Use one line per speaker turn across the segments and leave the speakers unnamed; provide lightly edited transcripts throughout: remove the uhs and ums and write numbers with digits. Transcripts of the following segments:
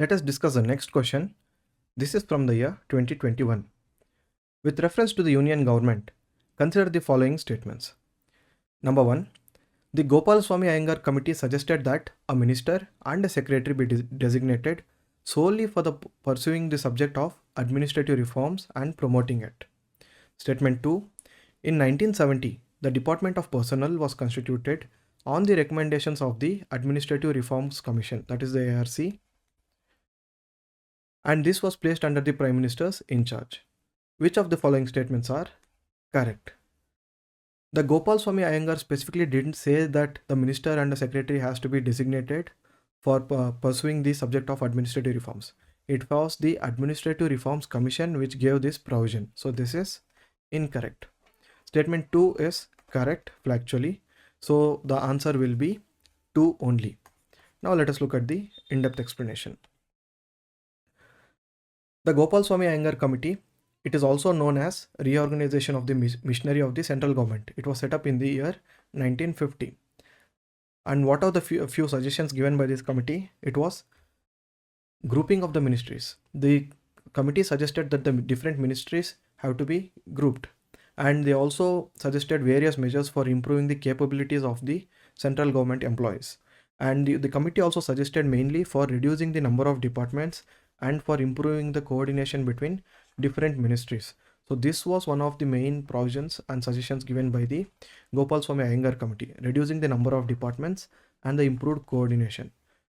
Let us discuss the next question. This is from the year 2021. With reference to the union government, consider the following statements. Number 1. The Gopal Swami Iyengar committee suggested that a minister and a secretary be designated solely for the pursuing the subject of administrative reforms and promoting it. Statement 2. In 1970, the Department of Personnel was constituted on the recommendations of the Administrative Reforms Commission, that is the ARC, and this was placed under the Prime Minister's in charge. Which of the following statements are correct? The Gopal Swami Iyengar specifically didn't say that the minister and the secretary has to be designated for pursuing the subject of administrative reforms. It was the Administrative Reforms Commission which gave this provision. So this is incorrect. Statement 2 is correct factually. So the answer will be 2 only. Now let us look at the in-depth explanation. The Gopal Swami Iyengar Committee, it is also known as Reorganization of the Machinery of the Central Government. It was set up in the year 1950. And what are the few suggestions given by this committee? It was grouping of the ministries. The committee suggested that the different ministries have to be grouped. And they also suggested various measures for improving the capabilities of the central government employees. And the committee also suggested mainly for reducing the number of departments and for improving the coordination between different ministries. So this was one of the main provisions and suggestions given by the Gopal Swami Iyengar committee, reducing the number of departments and the improved coordination.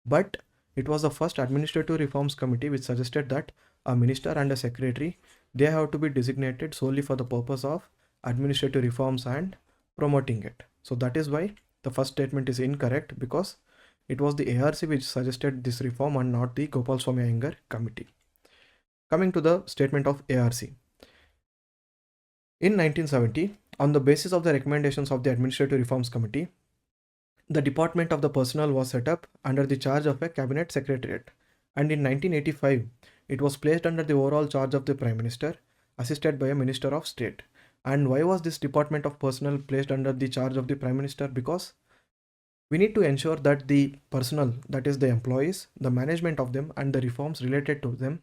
But it was the first administrative reforms committee which suggested that a minister and a secretary, they have to be designated solely for the purpose of administrative reforms and promoting it. So that is why the first statement is incorrect, because it was the ARC which suggested this reform and not the Gopal Swami Iyengar committee. Coming to the statement of ARC. In 1970, on the basis of the recommendations of the Administrative Reforms Committee, the Department of the Personnel was set up under the charge of a Cabinet Secretariat. And in 1985, it was placed under the overall charge of the Prime Minister, assisted by a Minister of State. And why was this Department of Personnel placed under the charge of the Prime Minister? Because we need to ensure that the personnel, that is the employees, the management of them and the reforms related to them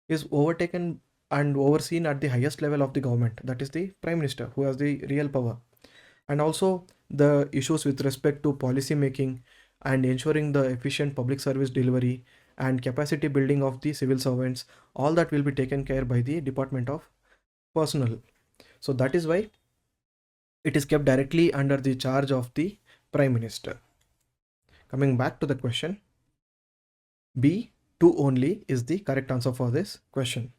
is overtaken and overseen at the highest level of the government, that is the Prime Minister, who has the real power. And also the issues with respect to policy making and ensuring the efficient public service delivery and capacity building of the civil servants, all that will be taken care by the Department of Personnel. So that is why it is kept directly under the charge of the Prime Minister. Coming back to the question, B, 2 only is the correct answer for this question.